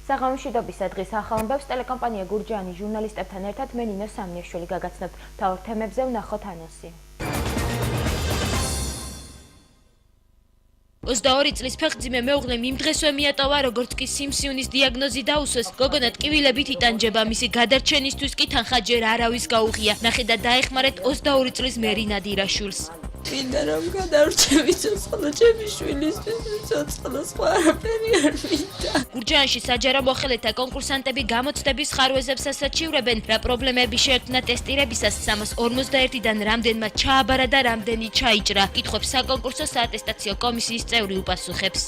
საღამოშვიდობის დღის ახალ ამბებს ტელეკომპანია გურჯაანი ჟურნალისტებთან ერთად მე ნინო სამნიაშვილი გაგაცნობთ. მთავარ თემებზე ვნახოთ ანონსი. 22 წლის ფეხმძიმე მეუღლემ იმ დღესვე მიატოვა, როგორც კი სიმსივნის დიაგნოზი დაუსვეს, გოგონა ტკივილებით იტანჯება, მისი გადარჩენისთვის კი თანხა ჯერ არავის გაუღია. ნახე და დაეხმარეთ 22 წლის მერი ნადირაშვილს. მინდა რომ გადარჩევი ცოცხალო ჩემი შვილისთვის, ცოცხალო სხვა არაფერი არ მინდა. გურჯაანში საჯარო მოხელეთა კონკურსანტები გამოცდების ხარვეზებს ასაჩივრებენ, რა პრობლემები შეექმნა ტესტირებისას, 351-დან რამდენმა ჩააბარა და რამდენი ჩაიჭრა. კითხვებს საკონკურსო საატესტაციო კომისიის წევრი უპასუხებს.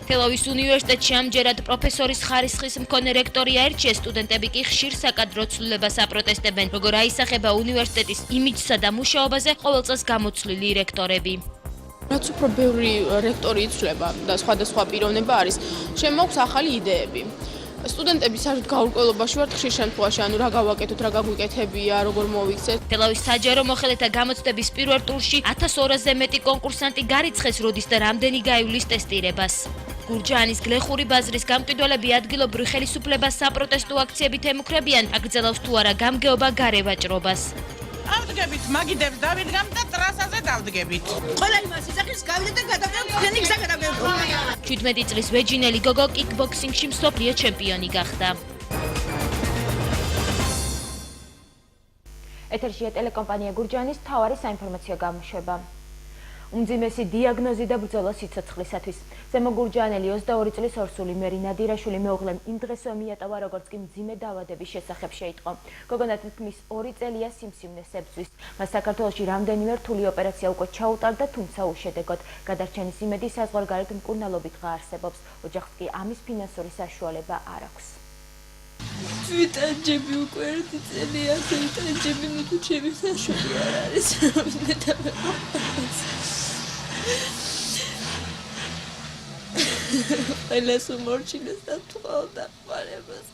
თელავის უნივერსიტეტში ამჯერად პროფესორის ხარისხის მქონე რექტორი აირჩიეს, სტუდენტები კი ხშირ საკადრო ცვლილებას აპროტესტებენ. როგორ აისახება უნივერსიტეტის იმიჯსა და მუშაობაზე ყოველ წელს გამოცვლილი რექტორები. რაც უფრო ბევრი რექტორი იცვლება და სხვადასხვა პიროვნება არის, შემოგვაქვს ახალი იდეები. სტუდენტები საერთოდ გაურკვევლობაში ვართ ხშირ შემთხვევაში, ანუ რა გავაკეთოთ, რა გაგვიკეთებია, როგორ მოვიქცეთ. თელავის საჯარო მოხელეთა გამოცდების პირველ ტურში 1200-ზე მეტი კონკურსანტი გარიცხეს, როდის და რამდენი გაივლის ტესტირებას. გურჯაანის გლეხური ბაზრის გამყიდველები ადგილობრივ ხელისუფლებას საპროტესტო აქციებით ემუქრებიან, აგრძელავს თუ არა გამგეობა გარევაჭრობას. ავდგებით, მაგიდებს დავიდგამ და ტრასაზე დავდგებით. ყველა იმას ისახის გავიდეთ და გადავდეთ თქვენი გზა გადავდეთ. 17 წლის ვეჯინელი გოგო კიკბოქსინგში მსოფლიო ჩემპიონი გახდა. ეთერშია ტელეკომპანია გურჯაანის მთავარი საინფორმაციო გამოშვება. უმძიმესი დიაგნოზი და ბრძოლა სიცოცხლისათვის. ზემო გურჯაანელი 22 წლის ორსული მერი ნადირაშვილი მეუღლემ იმ დღესვე მიატოვა, როგორც კი მძიმე დაავადების შესახებ შეიტყო. გოგონა თითქმის 2 წელია სიმსივნეს ებრძვის. მას საქართველოში რამდენიმე რთული ოპერაცია უკვე ჩაუტარდა, თუმცა უშედეგოდ. გადარჩენის იმედი საზღვარგარეთ მკურნალობით ღარსებობს. ოჯახს კი ამის ფინანსური საშუალება არ აქვს. ვიტანჯები უკვე 1 წელია, ვიტანჯები, თუ ჩემი საშველი არ არის. ყველას უმორჩილეს და თხოვდა ხმარებას.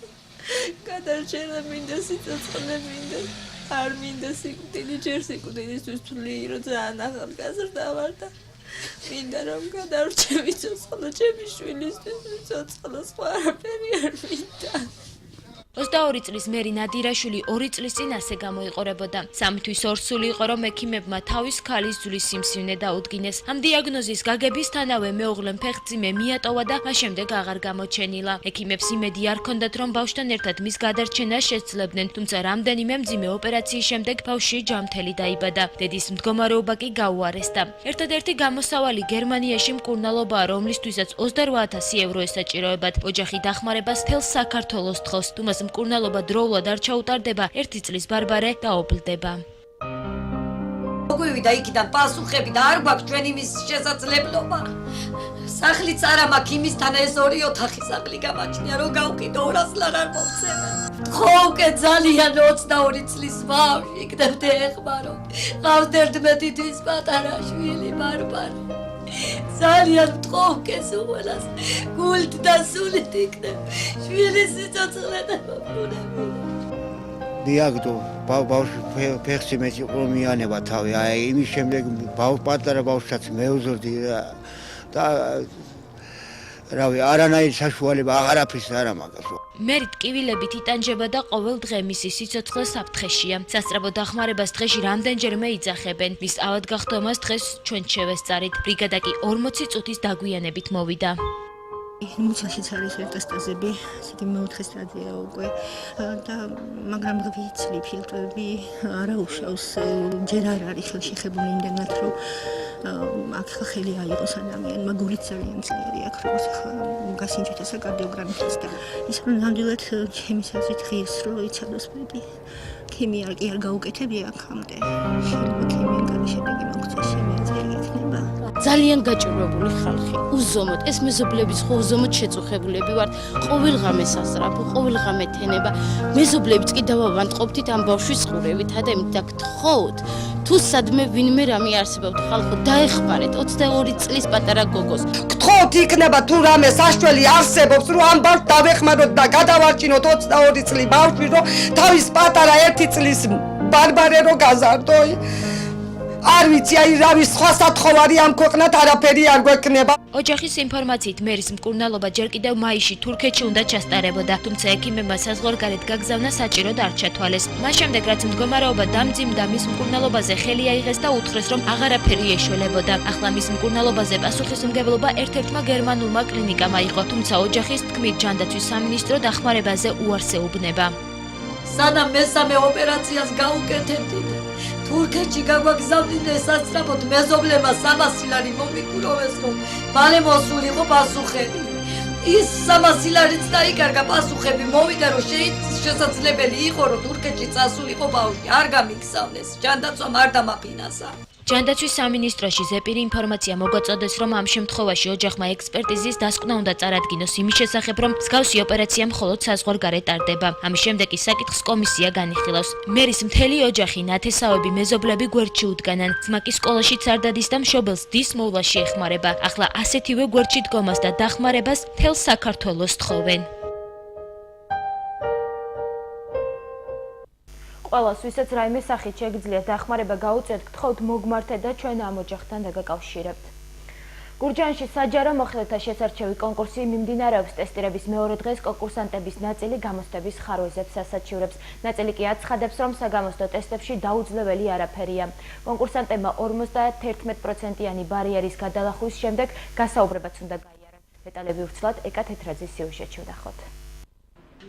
გადარჩენა მინდა, სიცოცხლე მინდა, არ მინდა სიკვდილი, ჯერ სიკვდილისთვის თვლი, რომ ძალიან ახალგაზრდა ვარ და მინდა რომ გადარჩევი ცოცხალო ჩემი შვილისთვის, ცოცხალო სხვა არაფერი არ მინდა. 22 წლის მერი ნადირაშვილი 2 წლის წინ ასე გამოიყურებოდა. 3 თვის ორსული იყო, რომ ექიმებმა თავის ქალის ძვლის სიმსივნე დაუდგინეს. ამ დიაგნოზის გაგებისთანავე მეუღლემ ფეხმძიმე მიატოვა და მას შემდეგ აღარ გამოჩენილა. ექიმებს იმედი არ ჰქონდათ, რომ ბავშვთან ერთად მის გადარჩენას შეძლებდნენ, თუმცა რამდენიმე მძიმე ოპერაციის შემდეგ ბავშვი ჯამთელი დაიბადა. დედის მდგომარეობა კი გაუარესდა. ერთადერთი გამოსავალი გერმანიაში მკურნალობაა, რომლისთვისაც 28,000 ევრო ესაჭიროებათ. ოჯახი დახმარებას მთელ საქართველოს თხოვს. თუმცა მკურნალობა დროულად არ ჩაუტარდება, 1 წლის ბარბარე დაობლდება. მოგვივიდა იქიდან პასუხები და არ გვაქვს ჩვენი მის შესაძლებლობა. სახლიც არა მაქვს, იმისთან ეს 2 ოთახი სახლი გამაჩნია, რომ გავყიდო 200 ლარ არ მომცემენ. ხოუკე ძალიან 22 წლის ბავშვი, იქნებდე ეხმარო. ყავს 11 თვის პატარა შვილი ბარბარე. ძალიან მტყოვკე სულას გულით და სულით იქნებ შვილის სიცოცხლე და მოგონები. დიაგნოზი ბავშვი ფეხმძიმე იყო მიანება თავი. აი იმის შემდეგ პატარა ბავშვსაც მეუძვრდი და რავი, არანაირი საშუალება აღარაფრის არ ამაგას. მერი ტკივილებით იტანჯება და ყოველ დღე მისი სიცოცხლე საფრთხეშია. სასწრაფო დახმარებას დღეში რამდენჯერმე იძახებენ. მის ავადგახდომას დღეს ჩვენ შევესწარით. ბრიგადა კი 40 წუთის დაგვიანებით მოვიდა. მუცაშიც არის მეტასტაზები, ისეთი მეოთხე სტადია უკვე და მაგრამ ვიცი ფილტრები არა უშავს, ჯერ არ არის ხელშეხებული იმდენად, რომ აქ ხელი აიღოს ადამიანმა, გულით ძალიან ძლიერი აქ როგორც ახლა გასინჯეთ ესა კარდიოგრამითაც და ის რომ ნამდვილად ჩემის აზრით ღირს რომ იცადოს πρέπει. ქიმია კი არ გაუკეთებია აქამდე. შეიძლება ქიმია განშედეგი მოგწეს იმედი იქნება. ძალიან გაჭირვებული ხალხი. უზომოდ ეს მეზობლების ხო უზომოდ შეწუხებულები ვართ. ყოველღამე სასწრაფო, ყოველღამე თენება. მეზობლებიც კი დავავანტყოფთ ამ ბავშვის ყურებით, ადამიანს და გთხოვთ, თუ სადმე ვინმე რამე არსებობთ, ხალხო დაეხმარეთ 22 წლის პატარა გოგოს. გთხოვთ იქნება თუ რამე საშველი არსებობს, რომ ამ ბავშვს დავეხმაროთ და გადავარჩინოთ 22 წლის ბავშვი, რომ თავის პატარა 1 წლის ბარბარე რო გაზარდო. არ ვიცი, აი რავი სხვა სათხოვარი ამ ქვეყნად არაფერი არ გვექნება. ოჯახის ინფორმაციით მერის მკურნალობა ჯერ კიდევ მაისში თურქეთში უნდა ჩასტარებოდა, თუმცა ექიმებმა საზღვარგარეთ გაგზავნა საჭიროდ არ ჩათვალეს. მას შემდეგ რაც მდგომარეობა დამძიმდა, მის მკურნალობაზე ხელი აიღეს და უთხრეს, რომ აღარაფერი ეშველებოდა. ახლა მის მკურნალობაზე პასუხისმგებლობა ერთ-ერთმა გერმანულმა კლინიკამ აიღო, თუმცა ოჯახის თქმით ჯანდაცვის სამინისტრო დახმარებაზე უარს ეუბნება. სანამ მესამე ოპერაციას გაუკეთებდით, თურქეთში გაგვაგზავნით სასწრაფოდ მეზობლებმა 300 ლარი მომიკუროვეს, რომ მალე მოსულიყო პასუხები. ის 300 ლარიც დაიკარგა, პასუხები მოვიდა, რომ შესაძლებელი იყო, რომ თურქეთში წასულიყო ბავშვი, არ გამიგზავნეს, ჯანდაცვამ არ დამაფინანსა. ჯანდაცვის სამინისტროში ზეპირი ინფორმაცია მოგვაწოდეს, რომ ამ შემთხვევაში ოჯახმა ექსპერტიზის დასკვნა უნდა წარადგინოს იმის შესახებ, რომ მსგავსი ოპერაცია მხოლოდ საზღვარგარეთ ტარდება. ამის შემდეგ ის საკითხს კომისია განიხილავს. მერის მთელი ოჯახი, ნათესავები, მეზობლები გვერდში უდგანან. ძმა კი სკოლაშიც არ დადის და მშობელს დის მოვლაში ეხმარება. ახლა ასეთივე გვერდში დგომას და დახმარებას მთელ საქართველოს თხოვენ. ყველას, ვისაც რაიმე სახით შეგიძლიათ დახმარება გაუწიოთ, გთხოვთ მოგმართეთ და ჩვენ ამ ოჯახთან დაგაკავშირებთ. გურჯაანში საჯარო მოხელეთა შესარჩევი კონკურსი მიმდინარეობს. ტესტირების მეორე დღეს კონკურსანტების ნაწილი გამოცდების ხარვეზებს ასაჩივრებს. ნაწილი კი აცხადებს, რომ საგამოცდო ტესტებში დაუძლეველი არაფერია. კონკურსანტებმა 51%-იანი ბარიერის გადალახვის შემდეგ გასაუბრებაც უნდა გაიარონ. დეტალები ვრცლად ეკა თეთრაძის სიუჟეტში ვნახოთ.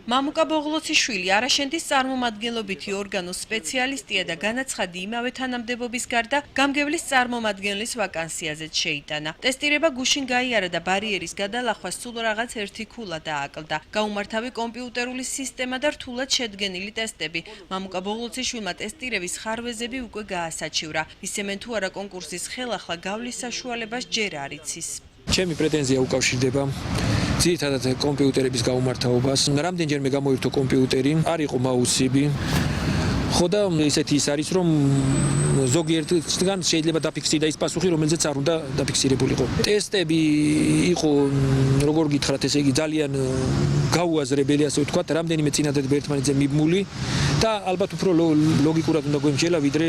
მამუკა ბოღლოციშვილი არაშენდის წარმომადგენლობითი ორგანოს სპეციალისტია და განაცხადი იმავე თანამდებობის გარდა გამგევლის წარმომადგენლის ვაკანსიაზეც შეიტანა. ტესტირება გუშინ გაიარა და ბარიერის გადალახვა სულ რაღაც ერთი ქულა დააკლდა. გაუმართავი კომპიუტერული სისტემა და რთულად შედგენილი ტესტები. მამუკა ბოღლოციშვილმა ტესტირების ხარვეზები უკვე გაასაჩივრა. ისემენ თუ არა კონკურსის ხელახლა გავლის საშუალებას ჯერ არ იცის. ჩემი პრეტენზია უკავშირდება ძირითადად კომპიუტერების გაუმართავობას. რამდენჯერმე გამოირთო კომპიუტერი, არ იყო მაუსები. ხო და ესეთი ის არის, რომ ზოგიერთგან შეიძლება დაფიქსირდა ის პასუხი, რომელზეც არ უნდა დაფიქსირებულიყო. ტესტები იყო, როგორ გითხრათ, ესე იგი ძალიან გაუაზრებელი, ასე ვთქვათ, რამდენიმე წინადადება ერთმანეთზე მიბმული და ალბათ უფრო ლოგიკურად უნდა გვემშელა, ვიდრე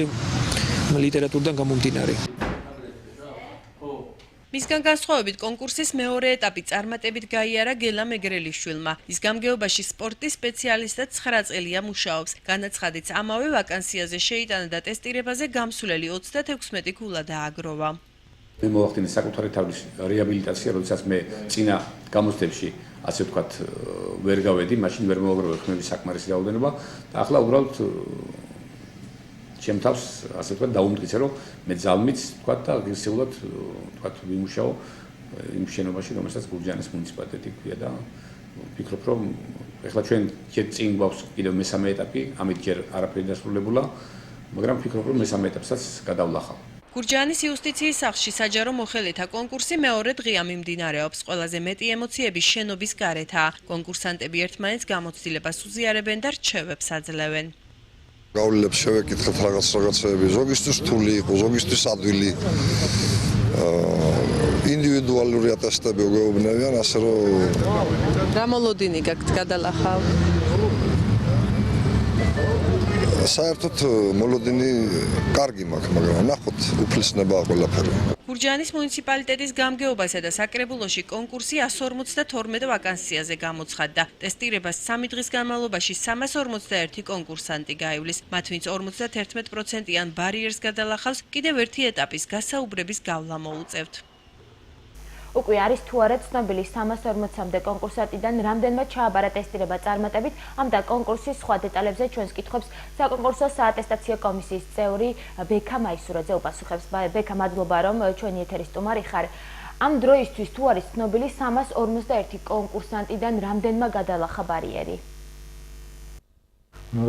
ლიტერატურიდან გამომდინარე. მისგან განსხვავებით კონკურსის მეორე ეტაპი წარმატებით გაიარა გელა მეგრელიშვილმა. ის გამგეობაში სპორტის სპეციალისტად 9 წელია მუშაობს. განაცხადიც ამავე ვაკანსიაზე შეიტანა და ტესტირებაზე გამსვლელი 36 ქულა დააგროვა. მე მოვახდინე საკუთარი თავის რეაბილიტაცია, როდესაც მე წინა გამოცდებში, ასე ვთქვათ, ვერ გავედი, მაშინ ვერ მოვაგროვე ხმების საკმარისი რაოდენობა და ახლა უბრალოდ ჩემ თავს, ასე ვთქვათ, დაუმტკიცე, რომ მე ძალმით, ვთქვათ, და აგრესიულად, ვთქვათ, ვიმუშაო იმ შენობაში, რომელსაც გურჯაანის მუნიციპალიტეტი ქვია და ვფიქრობ, რომ ეხლა ჩვენ წინ გვაქვს კიდევ მესამე ეტაპი, ამით ჯერ არაფერი დასრულებულა, მაგრამ ვფიქრობ, რომ მესამე ეტაპსაც გადავლახავ. გურჯაანის იუსტიციის სახლში საჯარო მოხელეთა კონკურსი მეორე დღეა მიმდინარეობს. ყველაზე მეტი ემოციები შენობის გარეთაა. კონკურსანტები ერთმანეთს გამოცდილებას უზიარებენ და რჩევებს აძლევენ. გავლილებს შევეკითხეთ რაღაცეები, ზოგისთვის რთული იყო, ზოგისთვის ადვილი. ინდივიდუალური ატესტები გვეუბნებიან, ასე რომ რა მოლოდინი გაქვთ გადალახავ? საერთოდ მოლოდინი კარგი მაქვს, მაგრამ ნახოთ, უფლისნებაა ყველაფერი. გურჯაანის მუნიციპალიტეტის გამგეობასა და საკრებულოში კონკურსი 152 ვაკანსიაზე გამოცხადდა. ტესტირებას 3 დღის განმავლობაში 341 კონკურსანტი გაივლის. მათ ვინც 51%-იან ბარიერს გადალახავს, კიდევ ერთი ეტაპის გასაუბრების გავლა მოუწევთ. უკვე არის თუ არა ცნობილი 340-მდე კონკურსანტიდან რამდენმა ჩააბარა ტესტირება წარმატებით, ამ და კონკურსის სხვა დეტალებზე ჩვენს კითხვებს საკონკურსო საატესტაციო კომისიის წევრი ბექა მაისურაძე უპასუხებს. ბექა, მადლობა, რომ ჩვენი ეთერის სტუმარი ხარ. ამ დროისთვის თუ არის ცნობილი 351 კონკურსანტიდან რამდენმა გადალახა ბარიერი?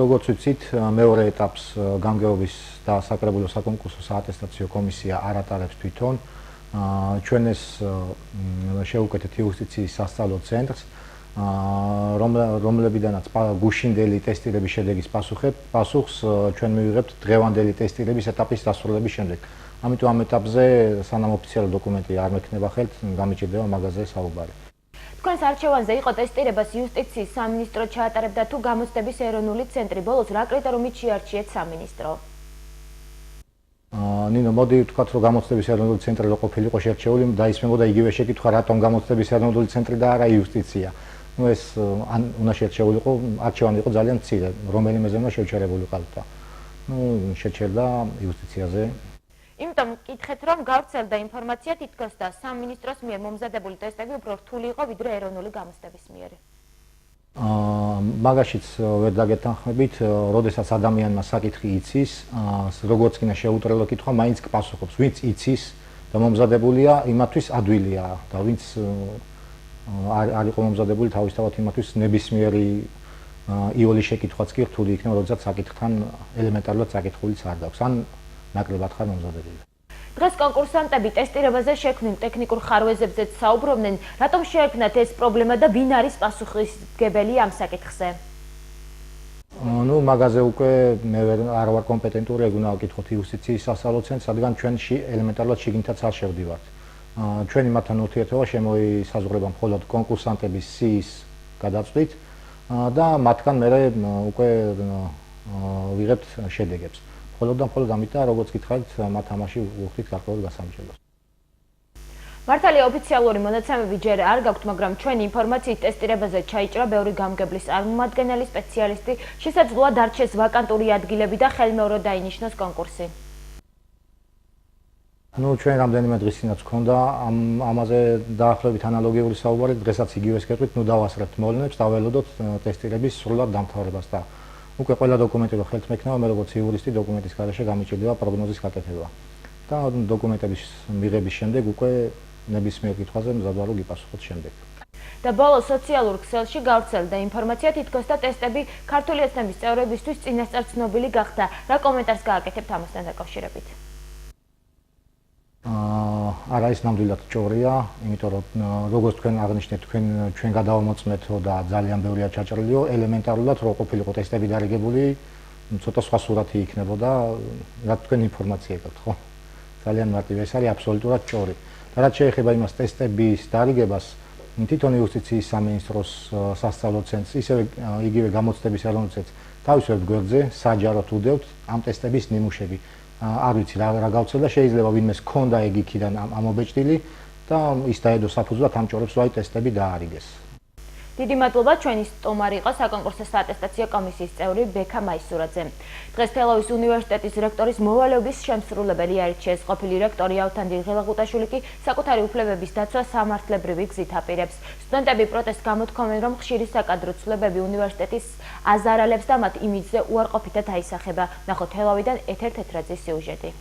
როგორც ვიცით, მეორე ეტაპს გამგეობის და საკრებულო საკონკურსო საატესტაციო კომისია არ ატარებს თვითონ. ჩვენ ეს შევუკეთეთ იუსტიციის სასწავლო ცენტრს, რომლებიდანაც გუშინდელი ტესტირების შედეგის პასუხს ჩვენ მივიღებთ დღევანდელი ტესტირების ეტაპის დასრულების შემდეგ. ამიტომ ამ ეტაპზე სანამ ოფიციალური დოკუმენტი არ მექნება ხელთ, გამიჭირდება მაგაზე საუბარი. თქვენს არჩევანზე იყო ტესტირებას იუსტიციის სამინისტრო ჩაატარებდა თუ გამოცდების ეროვნული ცენტრი. ბოლოს რა კრიტერიუმით შეარჩიეთ სამინისტრო? ნინო, მოდი ვთქვათ, რომ გამოცდების ეროვნული ცენტრი რო ყოფილიყო შერჩეული, დაისმენოდა იგივე შეკითხვა, რატომ გამოცდების ეროვნული ცენტრი და არა იუსტიცია. ნუ ეს ან უნდა შერჩეულიყო, არჩევანი იყო ძალიან მცირე, რომელიმეზე უნდა შევჩერებულიყავდა. ნუ შეჩერდა იუსტიციაზე. იმიტომ მკითხეთ, რომ გავრცელდა ინფორმაცია თითქოს და სამინისტროს მიერ მომზადებული ტესტები უფრო რთული იყო ვიდრე ეროვნული გამოცდების მიერ. მაგაშიც ვერ დაგეთანხმებით, როდესაც ადამიანმა საკითხი იცის, როგორც კი შეუტრელო კითხვა, მაინც პასუხობს, ვინც იცის და მომზადებულია, იმათვის ადვილია და ვინც არ იყო მომზადებული, თავისთავად იმათვის ნებისმიერი იული შეკითხვაც კი რთული იქნება, როდესაც საკითხთან ელემენტარულად საკითხულიც არ გაქვს, ან ნაკლებად ხარ მომზადებული. დღეს კონკურსანტები ტესტირებაზე შექმნილ ტექნიკურ ხარვეზებზეც საუბრობდნენ, რატომ შეექმნათ ეს პრობლემა და ვინ არის პასუხისმგებელი ამ საკითხზე. ნუ მაგაზე უკვე მე არ ვარ კომპეტენტური, ეგ უნდა ვაკითხოთ იუსტიციის სასწავლო ცენტრს, რადგან ჩვენში ელემენტარულად შიგნითაც არ შევდივართ. ჩვენი მათთან ურთიერთობა შემოისაზღვრება მხოლოდ კონკურსანტების სიის გადაწყვეტით და მათგან მე უკვე ვიღებთ შედეგებს. მხოლოდ და მხოლოდ ამიტომ, როგორც გითხარით, მათ ამაში ვუხდით გარკვეულ გასამჯეროს. მართალია ოფიციალური მონაცემები ჯერ არ გაქვთ, მაგრამ ჩვენი ინფორმაციით ტესტირებაზე ჩაიჭრა ბევრი გამგებლის წარმომადგენელი სპეციალისტი, შესაძლოა დარჩეს ვაკანტური ადგილები და ხელმეორედ დაინიშნოს კონკურსი. ნუ ჩვენ რამდენიმე დღის წინაც გქონდა ამაზე დაახლოებით ანალოგიური საუბარი, დღესაც იგივეს კეთვით, ნუ დავასრულებთ მოვლენებს, დაველოდოთ ტესტირების სრულად დამთავრებას და უკვე ყველა დოკუმენტი რო ხელთ მექნება, მე როგორც იურისტი დოკუმენტის გარეშე გამიჭირდება პროგნოზის გაკეთება. და დოკუმენტების მიღების შემდეგ უკვე ნებისმიერ კითხვაზე მზად ვარ გიპასუხოთ შემდეგ. და ბოლოს სოციალურ ქსელში გავრცელდა ინფორმაცია თითქოს და ტესტები ქართული ოცნების წევრებისთვის წინასწარ ცნობილი გახდა. რა კომენტარს გააკეთებთ ამასთან დაკავშირებით? არა, ის ნამდვილად ჭორია, იმიტომ რომ როგორც თქვენ აღნიშნეთ, ჩვენ გადავამოწმეთო და ძალიან ბევრია ჩაჭრილიო, ელემენტარულად რო ყოფილიყო ტესტები დარიგებული, ცოტა სხვა სურათი იქნებოდა, რა თქვენ ინფორმაცია გაქვთ, ხო? ძალიან მარტივი, ეს არის აბსოლუტურად ჭორი. და რაც შეეხება იმას ტესტების დარიგებას, თვითონ იუსტიციის სამინისტროს სასწავლო ცენტრს, ისევე იგივე გამოცდების ეროვნული ცენტრს თავისუფლად გვერდზე საჯაროდ უდევთ ამ ტესტების ნიმუშები. არ ვიცი რა გავცელდა, შეიძლება ვინმეს ქონდა ეგ იქიდან ამობეჭდილი და ის დაედო საფუძვლად ამ ჭორებს ვაი ტესტები დაარიგეს. დიდი მადლობა, ჩვენი სტუმარი იყო საკონკურსო საატესტაციო კომისიის წევრი ბექა მაისურაძე. დღეს თელავის უნივერსიტეტის რექტორის მოვალეობის შემსრულებელი აირჩიეს. ყოფილი რექტორი ავთანდილ ღელაღუტაშვილი კი საკუთარი უფლებების დაცვა სამართლებრივი გზით აპირებს. სტუდენტები პროტესტს გამოთქვამენ, რომ ხშირი საკადრო ცვლილებები უნივერსიტეტის აზარალებს და მათ იმიჯზე უარყოფითად აისახება. ნახოთ თელავიდან ეთერ თეთრაძის სიუჟეტი.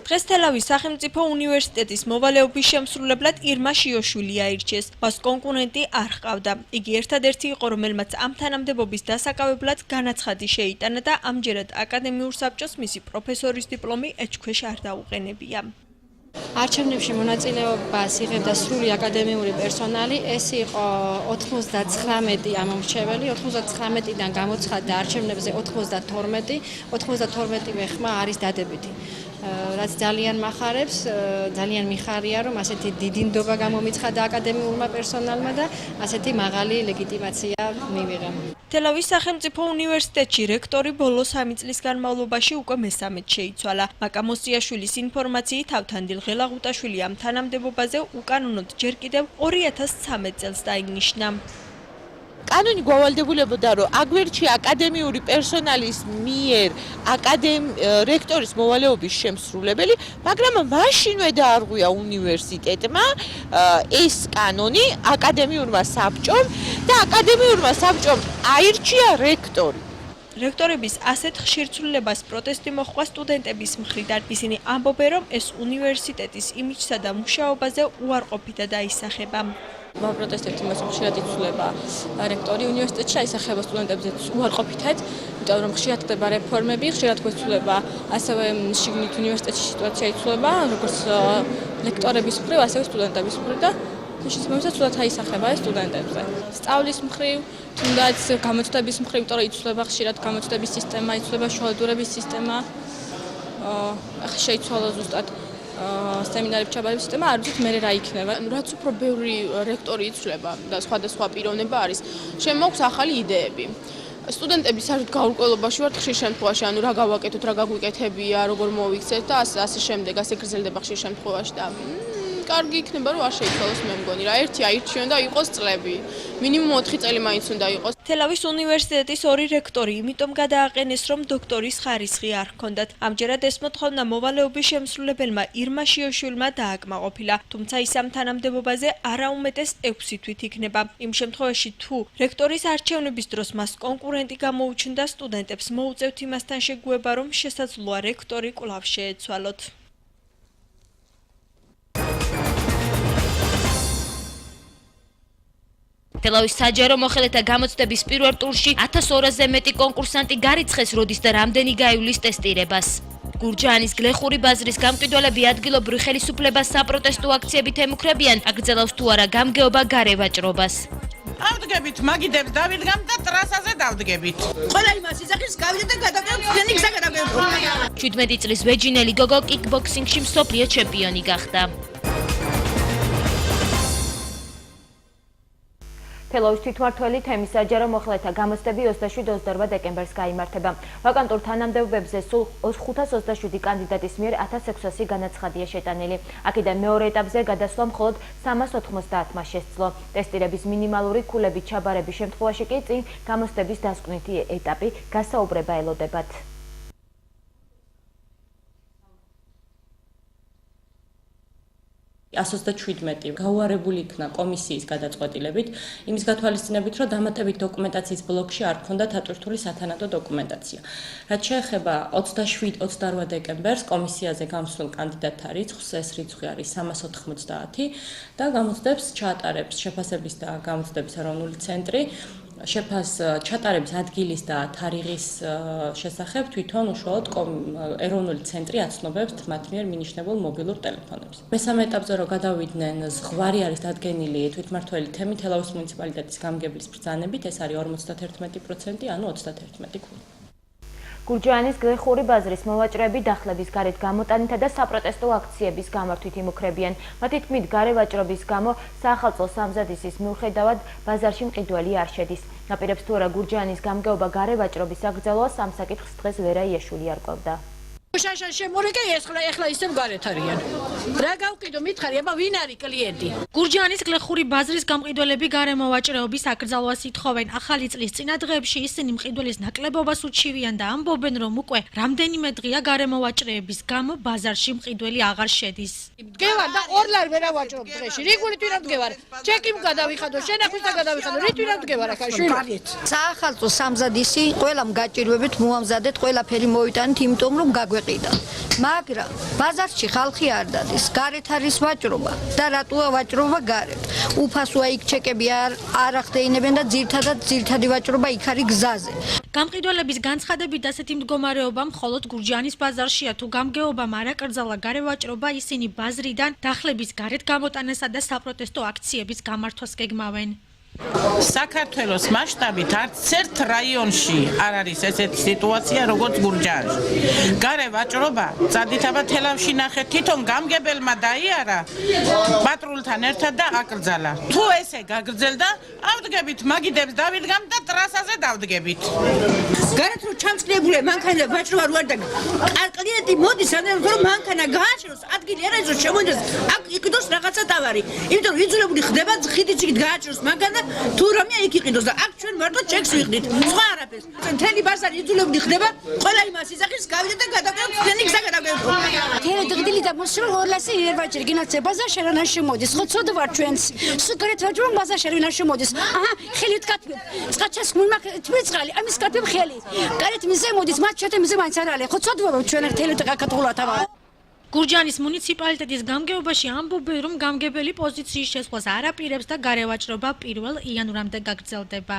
დღეს თელავის სახელმწიფო უნივერსიტეტის მოვალეობის შემსრულებლად ირმა შიოშვილი აირჩიეს. მას კონკურენტი არ ჰყავდა. იგი ერთადერთი იყო, რომელმაც ამ თანამდებობის დასაკავებლად განაცხადი შეიტანა და ამჯერად აკადემიურ საბჭოს მისი პროფესორის დიპლომი ეჭქვეშ არ დაუყენებია. არჩევნებში მონაწილეობას იღებდა სრული აკადემიური პერსონალი. ეს იყო 99 ამომრჩეველი, 99-დან გამოცხადდა არჩევნებზე 92-მე ხმა არის დადებითი. რაც ძალიან მახარებს, ძალიან მიხარია, რომ ასეთი დიდი ნდობა გამომიცხადა აკადემიურმა პერსონალმა და ასეთი მაღალი ლეგიტიმაცია მივიღა. თელავის სახელმწიფო უნივერსიტეტში რექტორი ბოლო 3 წლის განმავლობაში უკვე მესამედ შეიცვალა. მაკა მოსიაშვილის ინფორმაციით ავთანდილ ღელაღუტაშვილი ამ თანამდებობაზე უკანონოდ ჯერ კიდევ 2013 წელს დაინიშნა. კანონი გვავალდებულებოდა, რომ აგვერჩია აკადემიური პერსონალის მიერ რექტორის მოვალეობის შემსრულებელი, მაგრამ მაშინვე დაარღვია უნივერსიტეტმა ეს კანონი აკადემიურმა საბჭომ და აკადემიურმა საბჭომ აირჩია რექტორი. რექტორების ასეთ ხშირ ცვლილებას პროტესტი მოჰყვა სტუდენტების მხრიდან. ისინი ამბობენ, რომ ეს უნივერსიტეტის იმიჯსა და მუშაობაზე უარყოფითად აისახება. მოპროტესტებთ იმას, რომ ხშირად იცვლება რექტორი უნივერსიტეტში, აისახება სტუდენტებზე უარყოფითად, იმიტომ რომ ხშირად ხდება რეფორმები, ხშირად გვეცვლება ასევე შიგნით უნივერსიტეტში სიტუაცია იცვლება, როგორც ლექტორების მხრივ, ასევე სტუდენტების მხრივ და შესაბამისად სულად აისახება ეს სტუდენტებზე. სწავლის მხრივ, თუნდაც გამოცდების მხრივ, იმიტომ რომ იცვლება ხშირად გამოცდების სისტემა, იცვლება შუადურების სისტემა, შეიცვალა ზუსტად სემინარების ჩაბარების სისტემა, არ ვიცით მე რა იქნება. რაც უფრო ბევრი რექტორი იცვლება და სხვადასხვა პიროვნება არის, შემოგვს ახალი იდეები. სტუდენტები საერთოდ გაურკვევლობაში ვართ ხშირ შემთხვევაში, ანუ რა გავაკეთოთ, რა გაგვიკეთებია, როგორ მოვიქცეთ და ასე შემდეგ, ასე გრძელდება ხშირ შემთხვევაში და კარგი იქნება რომ არ შეიცვალოს მე მგონი რა ერთი აირჩიონ და იყოს წლები მინიმუმ 4 წელი მაინც უნდა იყოს თელავის უნივერსიტეტის ორი რექტორი იმიტომ გადააყენეს რომ დოქტორის ხარისხი არ ჰქონდათ ამჯერად ეს მოთხოვნა მოვალეობის შემსრულებელმა ირმა შიოშვილმა დააკმაყოფილა თუმცა ის ამ თანამდებობაზე არაუმეტეს 6 თვით იქნება იმ შემთხვევაში თუ რექტორის არჩევნების დროს მას კონკურენტი გამოუჩნდა სტუდენტებს მოუწევთ იმასთან შეგუება რომ შესაძლოა რექტორი კვლავ შეეცვალოთ თელავის საჯარო მოხელეთა გამოცდების პირველ ტურში 1200-ზე მეტი კონკურსანტი გარიცხეს როდის და რამდენი გაივლის ტესტირებას. გურჯაანის გლეხური ბაზრის გამყიდველები ადგილობრივ ხელისუფლებას საპროტესტო აქციებით ემუქრებიან, აკრძალავს თუ არა გამგეობა გარევაჭრობას. ავდგებით, მაგიდებს დავიდგამ და ტრასაზე დავდგებით. ყველა იმას ისახის გავიდეთ და გადავიდეთ თქვენი გზა გადავიდეთ. 17 წლის ვეჯინელი გოგო კიკბოქსინგში მსოფლიო ჩემპიონი გახდა. თელავის თვითმმართველი თემის საჯარო მოხელეთა გამოცდები 27-28 დეკემბერს გაიმართება. ვაკანტურ თანამდებობებზე სულ 527 კანდიდატის მიერ 1600 განაცხადია შეტანილი. აქედან მეორე ეტაპზე გადასვლა მხოლოდ 390-მა შესძლო. ტესტირების მინიმალური ქულებით ჩაბარების შემთხვევაში კი წინ გამოცდების დასკვნითი ეტაპი გასაუბრება ელოდებათ. გაუარებული იქნა კომისიის გადაწყვეტილებით, იმის გათვალისწინებით, რომ დამატებით დოკუმენტაციის ბლოკში არ ჰქონდა თათვირთული სათანადო დოკუმენტაცია. რაც შეეხება 27-28 დეკემბერს კომისიაზე გამოსულ კანდიდატთა რიცხვს, ეს რიცხვი არის 390 და გამოცდებს ჩაატარებს შეფასების და გამოცდების ეროვნული ცენტრი. ჩატარების ადგილის და თარიღის შესახებ თვითონ უშუალოდ ეროვნული ცენტრი აცნობებს მათ მიერ მინიშნებულ მობილურ ტელეფონებს. მესამე ეტაპზე რომ გადავიდნენ ზღვარი არის დადგენილი თვითმმართველი თემი თელავის მუნიციპალიტეტის გამგებლის ბრძანებით, ეს არის 51%, ანუ 31 ქული. გურჯაანის გლეხური ბაზრის მოვაჭრეები დახლების გარეთ გამოტანითა და საპროტესტო აქციების გამართვით იმუქრებიან. მათი თქმით, გარევაჭრობის გამო საახალწლო სამზადისის მიუხედავად ბაზარში მყიდველი არ შედის. ნაპირებს თუ არა გურჯაანის გამგეობა გარევაჭრობის აკრძალვა სამ საკითხს დღეს ვერა იაშვილი არ ყვევდა. შაშან შემორეკე ეხლა ისევ გარეთ არიან. რა გავყიდო მითხარი, აბა ვინ არის კლიენტი? გურჯაანის გლეხური ბაზრის გამყიდველები გარემოვაჭრეობის აკრძალვას ითხოვენ. ახალი წლის წინა დღეებში ისინი მყიდველის ნაკლებობას უჩივიან და ამბობენ, რომ უკვე რამდენიმე დღეა გარემოვაჭრეების გამო ბაზარში მყიდველი აღარ შედის. მდგევარ და ორლარ ვერ ავაჭრობ დღეში. რიგულით ვინ მდგევარ? ჩეკი გადავიხადო, შენახვისა გადავიხადო. რით ვინ მდგევარ ახლა შვილი? საახალწლო სამზადისი ყველამ გაჭირვებით მოამზადეთ, ყველაფერი მოვიტანით, იმიტომ რომ გაგვეყიდა. მაგრამ ბაზარში ხალხი არ დადის, გარეთ არის ვაჭრობა და რატოა ვაჭრობა გარეთ? უფასოა იქ ჩეკები არ ახდეინებენ და ძირთადი ვაჭრობა იქ არის გზაზე. გამყიდველების განცხადებით ასეთი მდგომარეობა მხოლოდ გურჯაანის ბაზარშია, თუ გამგეობამ არ აკრძალა გარევაჭრობა, ისინი ბაზრიდან დახლების გარეთ გამოტანასა და საპროტესტო აქციების გამართვას გეგმავენ. საქართველოს მასშტაბით არც ერთ რაიონში არ არის ესეთი სიტუაცია როგორც გურჯაანში. გარევაჭრობა წადით აბა თელავში ნახეთ თვითონ გამგებელმა დაიარა პატრულთან ერთად და აკრძალა. თუ ესე გაგრძელდა, ავდგებით, მაგიდებს დავიდგამ და ტრასაზე დავდგებით. გარეთ რომ ჩამწკრებული მანქანა ვაჭრობა რო არ და კლიენტი მოდის, რომ მანქანა გააჩეროს, ადგილი არ არის რომ შემოიდეს, აქ იყიდოს რაღაცა ტავარი. იმიტომ რომ იძულებული ხდება ხიდით გააჩეროს მანქანა თუ რამე იქ იყიდოს და აქ ჩვენ მარტო ჩეკს ვიყდით. სხვა არაფერს. მთელი ბაზარი იძულებული ხდება, ყველა იმას ისახის გავიდეთ და გადავიდეთ თქვენი გზა გადავიდეთ. თერე დგდილი და მოსრო ორლასი ერვაჭრი გინაცე ბაზარ შერანა შემოდის. ხო ცოდ ვარ ჩვენს. სუკრეთ ვაჭრო ბაზარ შერანა შემოდის. აჰა, ხელით კათვი. წყაჩას მუმა თვიწყალი, ამის კათვი ხელი. გარეთ მიზე მოდის, მათ ჩათე მიზე მაინც არ არის. ხო ცოდ ვარ ჩვენ ერთელი ტაკათულათა ვარ. გურჯაანის მუნიციპალიტეტის გამგეობაში ამბობენ, რომ გამგებელი პოზიციის შესვლას არ აპირებს და გარევაჭრობა 1 იანვრამდე გაგრძელდება.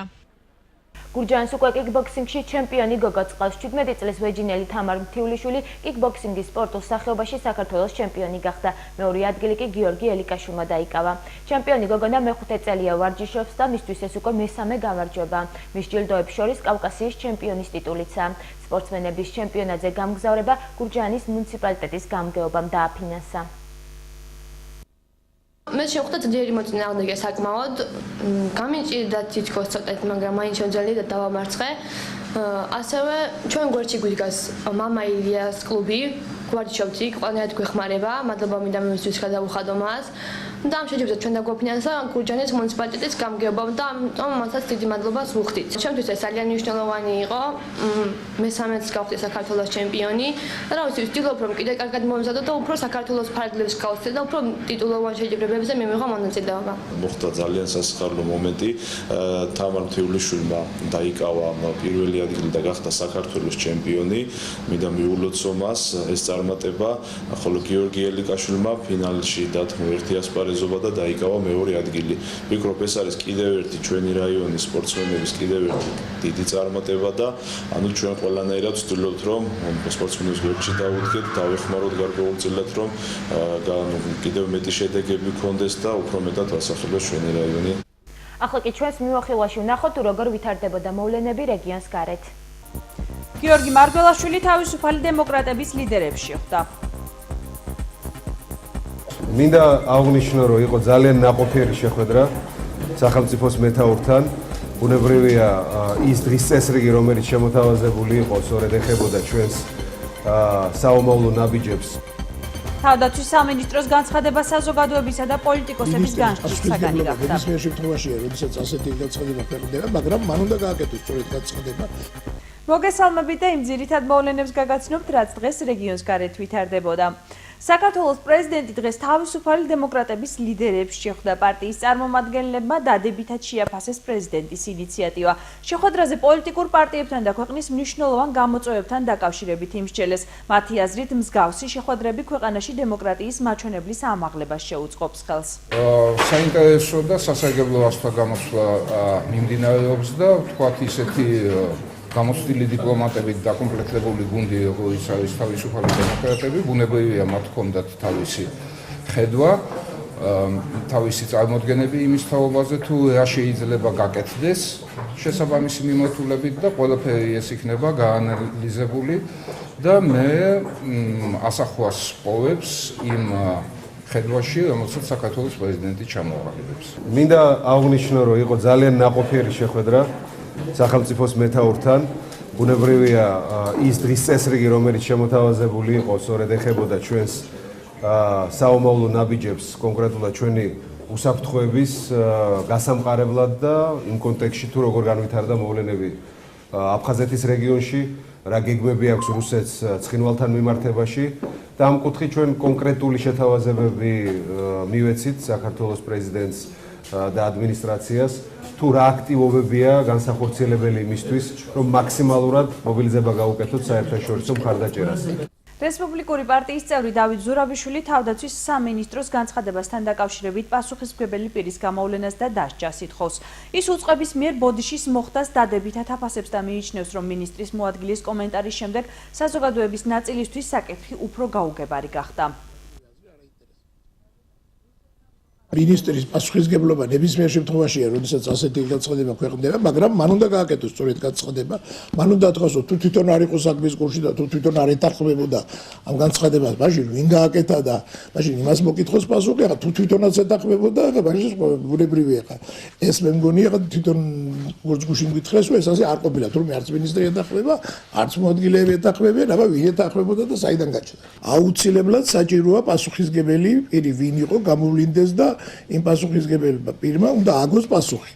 გურჯაანის უკვე კიკბოქსინგში ჩემპიონი გოგო წყალს 17 წლის ვეჯინელი თამარ მთიულიშვილი კიკბოქსინგის სპორტულ სახეობაში საქართველოს ჩემპიონი გახდა. მეორე ადგილი კი გიორგი ელიკაშვილმა დაიკავა. ჩემპიონი გოგონა მეხუთე წელია ვარჯიშობს და მისთვის ეს უკვე მესამე გამარჯვება. მის ჯილდოებს შორის კავკასიის ჩემპიონის ტიტულიცაა. სპორტსმენების ჩემპიონატზე გამგზავრება გურჯაანის მუნიციპალიტეტის გამგეობამ დააფინანსა. მე შევხვდა ძლიერი მოწინააღმდეგე საკმაოდ. გამიჭირდა თითქოს ცოტათ, მაგრამ მაინც შეძლია დავამარცხე. ასევე ჩვენ გვერდში გვიდგას მამა ილიას კლუბი, გვარდშევთი, ყველანაირად გვეხმარება. მადლობა მინდა მისთვის გადავუხადო მას. და ამ შეჯიბრზე ჩვენ დაგვაფინანსა გურჯაანის მუნიციპალიტეტის გამგეობა და ამიტომ მასაც დიდი მადლობას ვუხდით. ჩვენთვის ეს ძალიან მნიშვნელოვანი იყო. მესამეც გავხდი საქართველოს ჩემპიონი. რა ვიცი, ვცდილობ რომ კიდე კარგად მომზადო და უფრო საქართველოს ფარგლებს გავხსნე და უფრო ტიტულოვან შეჯიბრებებზე მივიღო მონაწილეობა. მოხდა ძალიან სასიხარულო მომენტი. თამარ მთიულიშვილმა დაიკავა პირველი ადგილი და გახდა საქართველოს ჩემპიონი. მინდა მიულოცო მას ეს წარმატება, ხოლო გიორგი ელიკაშვილმა ფინალში დათმო ერთი ასპარეზობა და დაიკავა მეორე ადგილი. ვფიქრობ, ეს არის კიდევ ერთი ჩვენი რაიონის სპორტსმენების კიდევ ერთი დიდი წარმატება და ანუ ჩვენ ყველანაირად ვცდილობთ რომ სპორტსმენებს გვერდში დავუდგეთ, დავეხმაროთ გარკვეულწილად რომ კიდევ მეტი შედეგები გქონდეს და უფრო მეტად ასახელოს ჩვენი რაიონი. ახლა კი ჩვენს მიმოხილვაში ვნახოთ თუ როგორ ვითარდებოდა მოვლენები რეგიონს გარეთ. გიორგი მარგველაშვილი თავისუფალი დემოკრატების ლიდერებში ხვდა. მინდა აღვნიშნო, რომ იყო ძალიან ნაყოფიერი შეხვედრა სახელმწიფოს მეთაურთან. ბუნებრივია ის დღის წესრიგი, რომელიც შემოთავაზებული იყო, სწორედ ეხებოდა ჩვენს საომავლო ნაბიჯებს. თავდაცვის სამინისტროს განცხადება საზოგადოებისა და პოლიტიკოსების განშტის საგანი გახდა. ნებისმიერ შემთხვევაშია, როდესაც ასეთი განცხადება ფერმდება, მაგრამ მან უნდა გააკეთოს სწორედ განცხადება. მოგესალმებით და იმ ძირითად მოვლენებს გაგაცნობთ, რაც დღეს რეგიონს გარეთ ვითარდებოდა. საქართველოს პრეზიდენტი დღეს თავისუფალი დემოკრატების ლიდერებს შეხვდა. პარტიის წარმომადგენლებმა დადებითად შეაფასეს პრეზიდენტის ინიციატივა. შეხვედრაზე პოლიტიკურ პარტიებთან და ქვეყნის მნიშვნელოვან გამოწვევებთან დაკავშირებით იმსჯელეს. მათი აზრით, მსგავსი შეხვედრები ქვეყანაში დემოკრატიის მაჩვენებლის ამაღლებას შეუწყობს ხელს. საინტერესო და სასარგებლო ასთა გამოსვლა მიმდინარეობს და ვთქვათ ისეთი გამოცდილი დიპლომატებით დაკომპლექტებული გუნდი, როგორც არის თავისუფალი დემოკრატები, ბუნებრივია მათ ჰქონდათ თავისი ხედვა, თავისი წარმოდგენები იმის თაობაზე, თუ რა შეიძლება გაკეთდეს შესაბამისი მიმართულებით და ყველაფერი ეს იქნება გაანალიზებული და მე ასახვას პოვებს იმ ხედვაში, რომელსაც საქართველოს პრეზიდენტი ჩამოაყალიბებს. მინდა აღვნიშნო, რომ იყო ძალიან ნაყოფიერი შეხვედრა სახელმწიფოს მეთაურთან. ბუნებრივია ის დღის წესრიგი, რომელიც შემოთავაზებული იყო, სწორედ ეხებოდა ჩვენს საომავლო ნაბიჯებს, კონკრეტულად ჩვენი უსაფრთხოების გასამყარებლად და იმ კონტექსტში თუ როგორ განვითარდა მოვლენები აფხაზეთის რეგიონში, რა გეგმები აქვს რუსეთს ცხინვალთან მიმართებაში და ამ კუთხით ჩვენ კონკრეტული შეთავაზებები მივეცით საქართველოს პრეზიდენტს და ადმინისტრაციას თუ რა აქტივობებია განსახორციელებელი იმისთვის, რომ მაქსიმალურად მობილიზება გაუკეთოთ საერთაშორისო მხარდაჭერას. რესპუბლიკური პარტიის წევრი დავით ზურაბიშვილი თავდაცვის სამინისტროს განცხადებასთან დაკავშირებით პასუხისმგებელი პირის გამოვლენას და დასჯას ითხოვს. ის უწყების მიერ ბოდიშის მოხდას დადებითად აფასებს და მიიჩნევს, რომ მინისტრის მოადგილის კომენტარის შემდეგ საზოგადოების ნაწილისთვის საკითხი უფრო გაუგებარი გახდა. მინისტრის პასუხისგებლობა ნებისმიერ შემთხვევაშია, როდესაც ასეთი განცხადება ქვეყნდება, მაგრამ მან უნდა გააკეთოს სწორედ განცხადება, მან უნდა ათქვას, თუ თვითონ არ იყო საქმის კურსში და თუ თვითონ არ ეთანხმებოდა ამ განცხადებას, მაშინ ვინ გააკეთა და მაშინ იმას მოკითხოს პასუხი, ახლა თუ თვითონაც ეთანხმებოდა, ახლა მაშინ ბუნებრივია ახლა. ეს მე მგონი ახლა თვითონ გურჯგუშინ გითხრეს, რომ ეს ასე არ ყოფილა, თუმცა არც მინისტრი ეთანხმება, არც მოადგილეები ეთანხმებიან, აბა ვინ ეთანხმებოდა და საიდან გაჩნდა. აუცილებლად საჭიროა პასუხისმგებელი პირი ვინ იყო, გამოვლინდეს და იმ პასუხისმგებელმა პირმა უნდა აგოს პასუხი.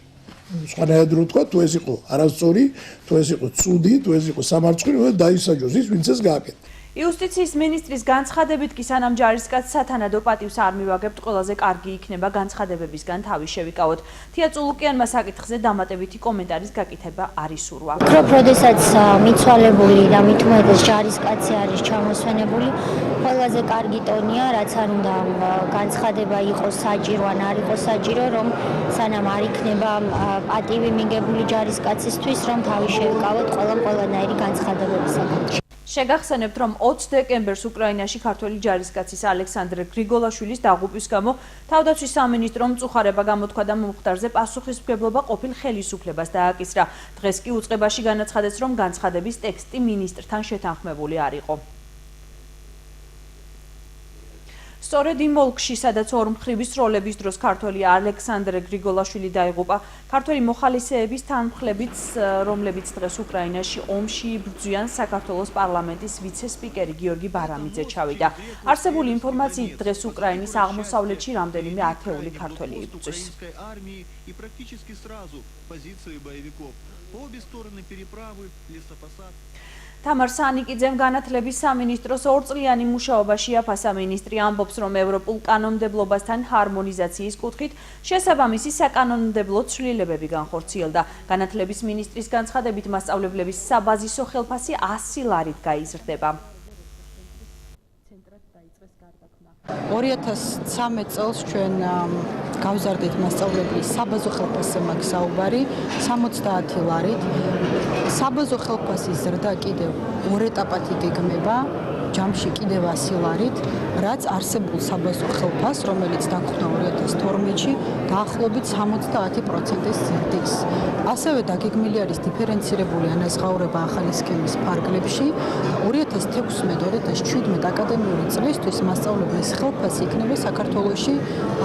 სხვანაირად რო ვთქვა, თუ ეს იყო არასწორი, თუ ეს იყო ცუდი, თუ ეს იყო სამარცხვინო, უნდა დაისაჯოს ის, ვინც ეს გააკეთა. იუსტიციის მინისტრის განცხადებით კი სანამ ჯარისკაცს სათანადო პატივს არ მივაგებთ, ყველაზე კარგი იქნება განცხადებებისგან თავი შევიკავოთ. თია წულუკიანმა საკითხზე დამატებითი კომენტარის გაკეთება არ ისურვა. ვფიქრობ, როდესაც მიცვალებული და მით უმეტეს ჯარისკაცი არის ჩამოსვენებული, ყველაზე კარგი ტონია, რაც არ უნდა განცხადება იყოს საჭირო ან არ იყოს საჭირო, რომ სანამ არ იქნება პატივი მიგებული ჯარისკაცისთვის, რომ თავი შევიკავოთ ყველანაირი განცხადებებისგან. შეგახსენებთ, რომ 20 დეკემბერს უკრაინაში ქართველი ჯარისკაცის ალექსანდრე გრიგოლაშვილის დაღუპვის გამო თავდაცვის სამინისტრომ მწუხარება გამოთქვა და მომხდარზე პასუხისმგებლობა ყოფილ ხელისუფლებას დააკისრა. დღეს კი უწყებაში განაცხადეს, რომ განცხადების ტექსტი მინისტრთან შეთანხმებული არ იყო. სწორედ იმ ოლქში, სადაც ორმხრივის როლების დროს ქართველი ალექსანდრე გრიგოლაშვილი დაიღუპა, ქართველი მოხალისეების თანმხლებით, რომლებიც დღეს უკრაინაში ომში იბრძვიან, საქართველოს პარლამენტის ვიცე-სპიკერი გიორგი ბარამიძე ჩავიდა. არსებული ინფორმაციით დღეს უკრაინის აღმოსავლეთში რამდენიმე ათეული ქართველი იბრძვის. თამარ სანიკიძემ განათლების სამინისტროს ორწლიანი მუშაობა შეაფასა. მინისტრი ამბობს, რომ ევროპულ კანონმდებლობასთან ჰარმონიზაციის კუთხით შესაბამისი საკანონმდებლო ცვლილებები განხორციელდა. განათლების მინისტრის განცხადებით, მასწავლებლების საბაზისო ხელფასი 100 ლარით გაიზრდება. 2013 წელს ჩვენ გავზარდეთ მასწავლებლის საბაზო ხელფასზე მაქვს საუბარი 70 ლარით. საბაზო ხელფასის ზრდა კიდევ ორ ეტაპად იგეგმება, ჯამში კიდევ 100 ლარით, რაც არსებულ საბაზო ხელფასს, რომელიც დაგხვდა 2012-ში, დაახლოებით 70%-ის ზრდის. ასევე დაგეგმილი არის დიფერენცირებული ანაზღაურება ახალი სქემის ფარგლებში. 2016-2017 აკადემიური წლისთვის მასწავლებლის ხელფასი იქნება საქართველოში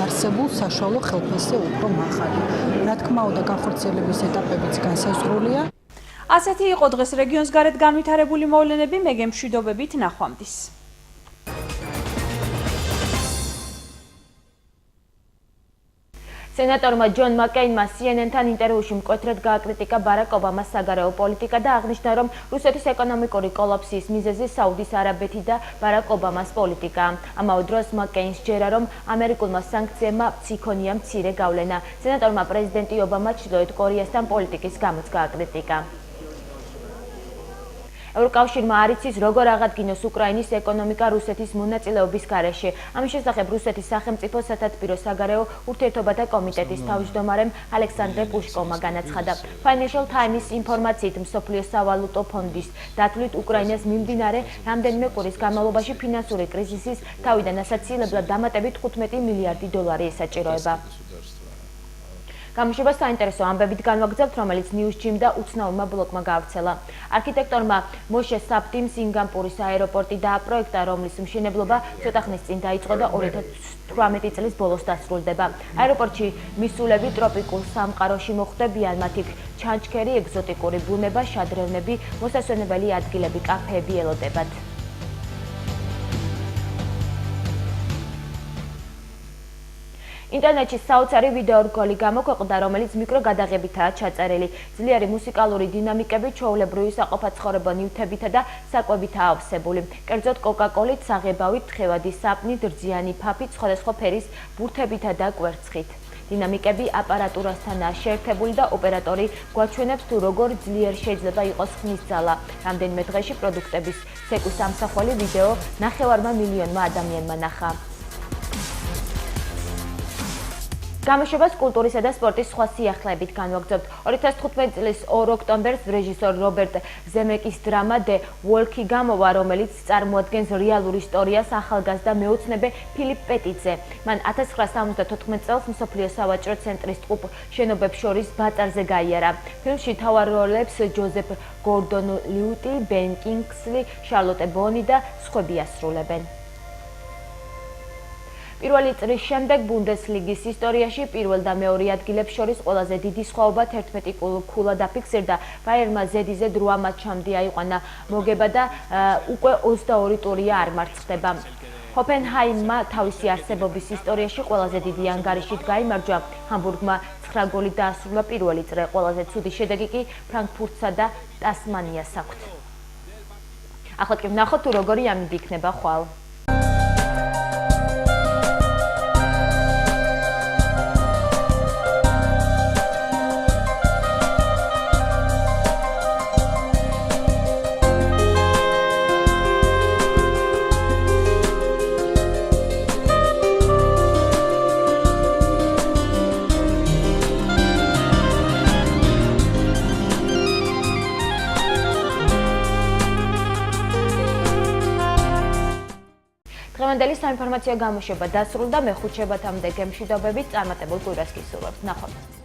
არსებულ საშუალო ხელფასზე უფრო მაღალი. რა თქმა უნდა, განხორციელების ეტაპებიც განსაზღვრულია. ასეთი იყო დღეს რეგიონს გარეთ განვითარებული მოვლენები, მეგე მშვიდობებით ნახვამდის. სენატორმა ჯონ მაკეინმა CNN-თან ინტერვიუში მკვეთრად გააკრიტიკა ბარაკ ობამას საგარეო პოლიტიკა და აღნიშნა, რომ რუსეთის ეკონომიკური კოლაფსის მიზეზი საუდის არაბეთი და ბარაკ ობამას პოლიტიკაა. ამავე დროს მაკეინს ჯერა, რომ ამერიკულმა სანქციებმა მციქონია მცირე გავლენა. სენატორმა პრეზიდენტი ობამა ჩრდილოეთ კორეასთან პოლიტიკის გამოც გააკრიტიკა. ევროკავშირმა არ იცის, როგორ აღადგინოს უკრაინის ეკონომიკა რუსეთის მონაწილეობის გარეშე. ამის შესახებ რუსეთის სახელმწიფო სათათბირო საგარეო ურთიერთობათა კომიტეტის თავმჯდომარემ ალექსანდრე პუშკოვმა განაცხადა. Financial Times ინფორმაციით, მსოფლიოს სავალუტო ფონდის დათვლით უკრაინას მიმდინარე რამდენიმე კვირის განმავლობაში ფინანსური კრიზისის თავიდან ასაცილებლად დამატებით 15 მილიარდი დოლარი ესაჭიროება. გამოშვება საინტერესო ამბებით განვაგრძელთ, რომელიც NewsJim და უცნაურმა ბლოგმა გაავრცელა. არქიტექტორმა მოშე საფტიმ სინგაპურის აეროპორტი დააპროექტა, რომლის მშენებლობა ცოტა ხნის წინ დაიწყო და 2018 წლის ბოლოს დასრულდება. აეროპორტში მისულები ტროპიკულ სამყაროში მოხვდებიან, მათ იქ ჩანჩქერი, ეგზოტიკური ბუნება, შადრევნები, მოსასვენებელი ადგილები, კაფეები ელოდებათ. ინტერნეტში საოცარი ვიდეო რგოლი გამოქვეყნდა, რომელიც მიკროგადაღებითაა ჩაწერილი. ძლიერი მუსიკალური დინამიკები, ჩვეულებრივი საყოფაცხოვრებო ნივთებითა და საკვებითაა ავსებული. კერძოდ კოკა-კოლით, საღებავით, თხევადი საპნით, რძიანი ფაფით, სხვადასხვა ფერის ბურთებითა და კვერცხით. დინამიკები აპარატურასთანაა შეერთებული და ოპერატორი გვაჩვენებს, თუ როგორ ძლიერ შეიძლება იყოს ხმის ძალა. რამდენიმე დღეში პროდუქტების ცეკვის ამსახველი ვიდეო 9 მილიონმა ადამიანმა ნახა. გამოშვებას კულტურისა და სპორტის სხვა სიახლეებით განვაგრძობთ. 2015 წლის 2 ოქტომბერს რეჟისორ რობერტ ზემეკის დრამა The Walk-ი გამოვა, რომელიც წარმოადგენს რეალურ ისტორიას ახალგაზრდა მეოცნებე ფილიპ პეტიძე. მან 1974 წელს მსოფლიო სავაჭრო ცენტრის ტყუპ შენობებს შორის ბაწარზე გაიარა. ფილმში მთავარ როლებს ჯოზეფ გორდონ-ლიუტი, ბენ კინგსლი, შარლოტე ბონი და სხვები ასრულებენ. პირველი წრის შემდეგ ბუნდესლიგის ისტორიაში პირველ და მეორე ადგილებს შორის ყველაზე დიდი სხვაობა 11 ქულა დაფიქსირდა. ბაიერმა ზედიზე დროა მატჩამდე აიყვანა მოგება და უკვე 22 ტურია არ მარცხდება. ჰოფენჰაიმმა თავისი არსებობის ისტორიაში ყველაზე დიდი ანგარიშით გაიმარჯვა. ჰამბურგმა 9 გოლით დაასრულა პირველი წრე. ყველაზე ცუდი შედეგი კი ფრანკფურტსა და ტასმანიას აქვთ. ახლა კი ვნახოთ, თუ როგორი ამინდი იქნება ხვალ. დღევანდელი საინფორმაციო გამოშვება დასრულდა. მე ხუთშაბათამდე გემშვიდობებით წარმატებულ კვირას გისურვებთ. ნახვამდის.